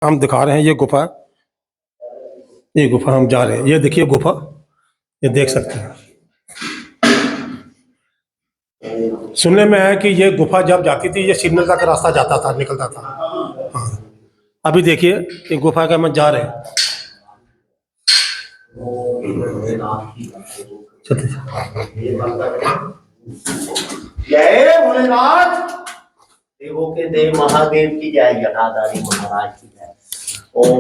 हम दिखा रहे हैं ये गुफा हम जा रहे हैं। ये देखिए गुफा, ये देख सकते हैं। सुनने में है कि ये गुफा जब जाती थी ये श्रीनगर का रास्ता जाता था, निकलता था। हाँ, अभी देखिए ये गुफा का हम जा रहे हैं। जय भोलेनाथ, देवों के देव महादेव की जय, जटाधारी महाराज की जय। ओम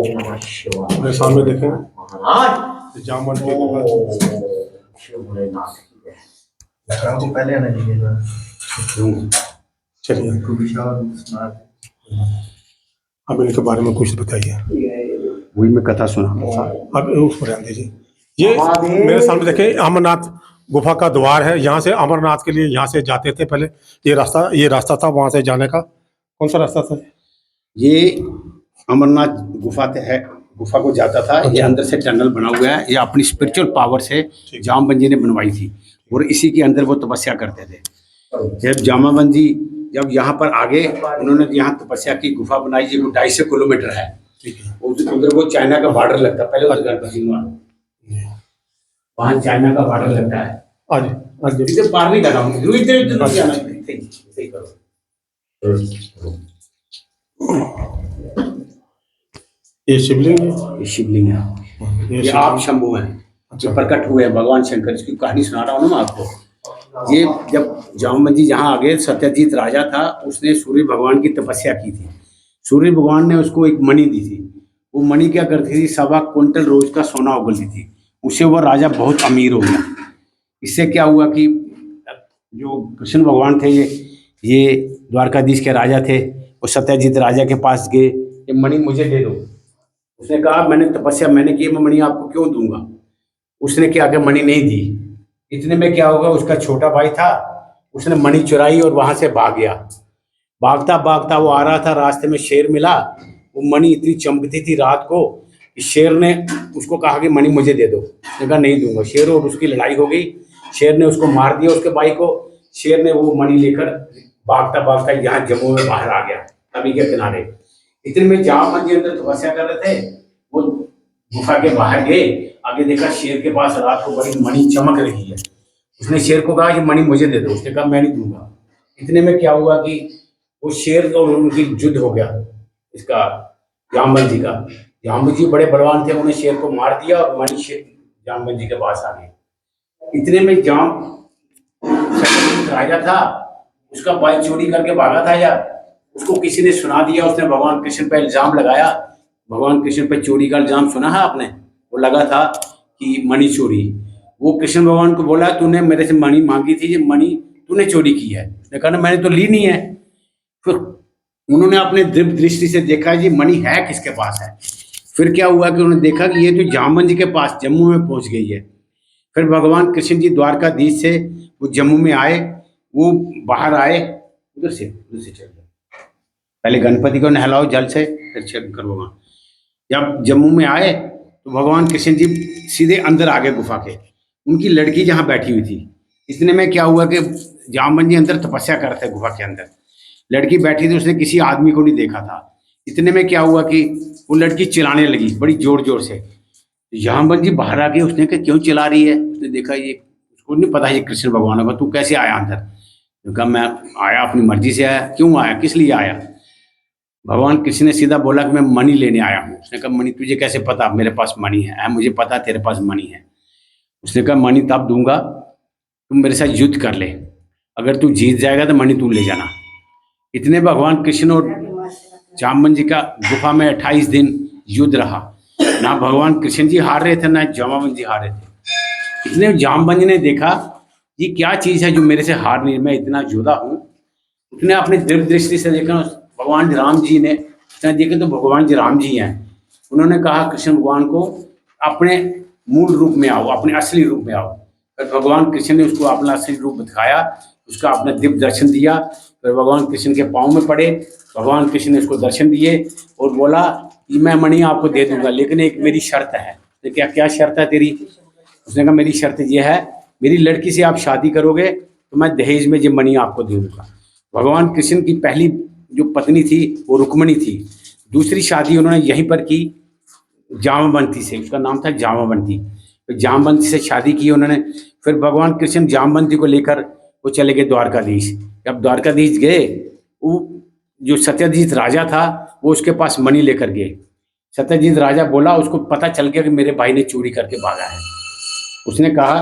नमः शिवाय। मेरे सामने देखें महाराज जामन के शिव भोलेनाथ की जय। को पहले आना चाहिए। चलिए अब इनके बारे में कुछ बताइए। वही मैं कथा सुना। अब उस पर ध्यान दीजिए। ये मेरे सामने देखें अमरनाथ गुफा का द्वार है। यहाँ से अमरनाथ के लिए यहाँ से जाते थे पहले। ये रास्ता था वहाँ से जाने का। कौन सा रास्ता था? ये अमरनाथ गुफा को जाता था। ये अंदर से टनल बना हुआ है। ये अपनी स्पिरिचुअल पावर से जामवंत जी ने बनवाई थी और इसी के अंदर वो तपस्या करते थे। जब जामवंत जी जब यहाँ पर आगे उन्होंने यहाँ तपस्या की, गुफा बनाई। ये 250 किलोमीटर है। उधर वो चाइना का बॉर्डर लगता है। पहले उधर गणपति वहाँ चाइना का बॉर्डर लगता है। आज इधर पार नहीं कर रहा हूँ। इधर जाना सही करो। ये शिवलिंग है। ये आप शंभु हैं जो प्रकट हुए हैं भगवान शंकर। इसकी कहानी सुना रहा हूँ ना मैं आपको। ये जब जामवंत जी जहाँ आगे सत्यजीत राजा था, उसने सूर्य भगवान की तपस्या की थी। सूर्य भगवान ने उसको एक मणि दी थी। वो मणि क्या करती थी? 1.25 क्विंटल रोज का सोना उगलती थी। उससे वो राजा बहुत अमीर हो गया। इससे क्या हुआ कि जो कृष्ण भगवान थे, ये द्वारकाधीश के राजा थे। वो सत्यजीत राजा के पास गए, ये मणि मुझे दे दो। उसने कहा मैंने तपस्या मैंने की, मैं मणि आपको क्यों दूंगा? उसने क्या कि मणि नहीं दी। इतने में क्या होगा, उसका छोटा भाई था, उसने मणि चुराई और वहां से भाग गया। भागता भागता वो आ रहा था, रास्ते में शेर मिला। वो मणि इतनी चमकती थी रात को, शेर ने उसको कहा कि मणि मुझे दे दो। उसने कहा नहीं दूंगा। शेर और उसकी लड़ाई हो गई। शेर ने उसको मार दिया, उसके भाई को। शेर ने वो मणि लेकर भागता भागता यहाँ जम्मू में बाहर आ गया, नदी के किनारे। इतने में जामवंत जी अंदर तपस्या कर रहे थे। वो गुफा के बाहर गए, आगे देखा शेर के पास रात को बड़ी मणि चमक रही है। उसने शेर को कहा कि मणि मुझे दे दो। उसने कहा मैं नहीं दूंगा। इतने में क्या हुआ कि वो शेर और उनकी युद्ध हो गया। इसका जामवंत जी का। जामवंत जी बड़े बलवान थे, उन्होंने शेर को मार दिया और मणि शेर जामवंत जी के पास आ गए। इतने में राजा था, उसका भाई चोरी करके भागा था यार, उसको किसी ने सुना दिया। उसने भगवान कृष्ण पे इल्जाम लगाया। भगवान कृष्ण पे चोरी का इल्जाम सुना है आपने? वो लगा था कि मणि चोरी। वो कृष्ण भगवान को बोला तूने मेरे से मणि मांगी थी, ये मणि तूने चोरी की है। उसने कहा मैंने तो ली नहीं है। फिर उन्होंने अपने दिव्य दृष्टि से देखा ये मणि है किसके पास है। फिर क्या हुआ कि उन्होंने देखा कि ये तो जामवंत जी के पास जम्मू में पहुंच गई है। फिर भगवान कृष्ण जी द्वारकाधीश से वो जम्मू में आए। वो बाहर आए, उधर से चल जाओ, पहले गणपति को नहलाओ जल से, फिर शंकर भगवान। जब जम्मू में आए तो भगवान कृष्ण जी सीधे अंदर आ गए गुफा के। उनकी लड़की जहाँ बैठी हुई थी। इतने में क्या हुआ कि जामवंत जी अंदर तपस्या कर रहे थे गुफा के अंदर। लड़की बैठी थी, उसने किसी आदमी को नहीं देखा था। इतने में क्या हुआ कि वो लड़की चिल्लाने लगी बड़ी जोर जोर से। जामवंत जी बाहर आ गए। उसने कहा क्यों चिल्ला रही है? उसने देखा ये, उसको नहीं पता ये कृष्ण भगवान होगा। तू कैसे आया अंदर? कहा मैं आया अपनी मर्जी से आया। क्यों आया, किस लिए आया? भगवान कृष्ण ने सीधा बोला कि मैं मणि लेने आया हूँ। उसने कहा मणि तुझे कैसे पता मेरे पास मणि है? मुझे पता तेरे पास मणि है। उसने कहा मणि तब दूंगा तुम मेरे साथ युद्ध कर ले, अगर तू जीत जाएगा तो मणि तू ले जाना। इतने भगवान कृष्ण और जामवंत जी का गुफा में 28 दिन युद्ध रहा। ना भगवान कृष्ण जी हार रहे थे, ना जामवंत जी हार रहे थे। इतने जामवंत जी ने देखा ये क्या चीज़ है जो मेरे से हार नहीं, मैं इतना योद्धा हूँ। उसने अपनी दिव्य दृष्टि से देखा, भगवान राम जी ने देखे तो भगवान जी राम जी हैं। उन्होंने कहा कृष्ण भगवान को अपने मूल रूप में आओ, अपने असली रूप में आओ। फिर भगवान कृष्ण ने उसको अपना असली रूप दिखाया, उसका अपना दिव्य दर्शन दिया। फिर भगवान कृष्ण के पाँव में पड़े। भगवान कृष्ण ने उसको दर्शन दिए और बोला कि मैं मणि आपको दे दूंगा, लेकिन एक मेरी शर्त है। तो क्या शर्त है तेरी? उसने कहा मेरी शर्त यह है, मेरी लड़की से आप शादी करोगे तो मैं दहेज में ये मणि आपको दे दूंगा। भगवान कृष्ण की पहली जो पत्नी थी वो रुक्मिणी थी। दूसरी शादी उन्होंने यहीं पर की, जामवंती से, उसका नाम था जामवंती। तो जामवंती से शादी की उन्होंने। फिर भगवान कृष्ण जामवंती को लेकर वो चले गए द्वारकाधीश। जब द्वारकाधीश गए, वो जो सत्यजीत राजा था वो उसके पास मणि लेकर गए। सत्यजीत राजा बोला, उसको पता चल गया कि मेरे भाई ने चोरी करके भागा है। उसने कहा,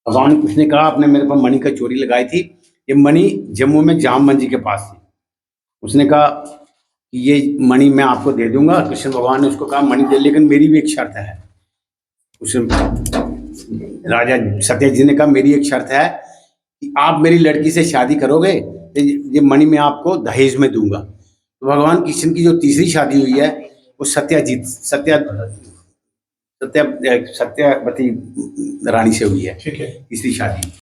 भगवान कृष्ण ने कहा, आपने मेरे पास मणि का चोरी लगाई थी, ये मणि जम्मू में जामवंत जी के पास थी। उसने कहा कि ये मणि मैं आपको दे दूंगा। कृष्ण भगवान ने उसको कहा मणि दे, लेकिन मेरी भी एक शर्त है। उस राजा सत्यजीत ने कहा, मेरी एक शर्त है कि आप मेरी लड़की से शादी करोगे तो ये मणि मैं आपको दहेज में दूंगा। तो भगवान कृष्ण की जो तीसरी शादी हुई है वो सत्यवती रानी से हुई है, ठीक है। तीसरी शादी।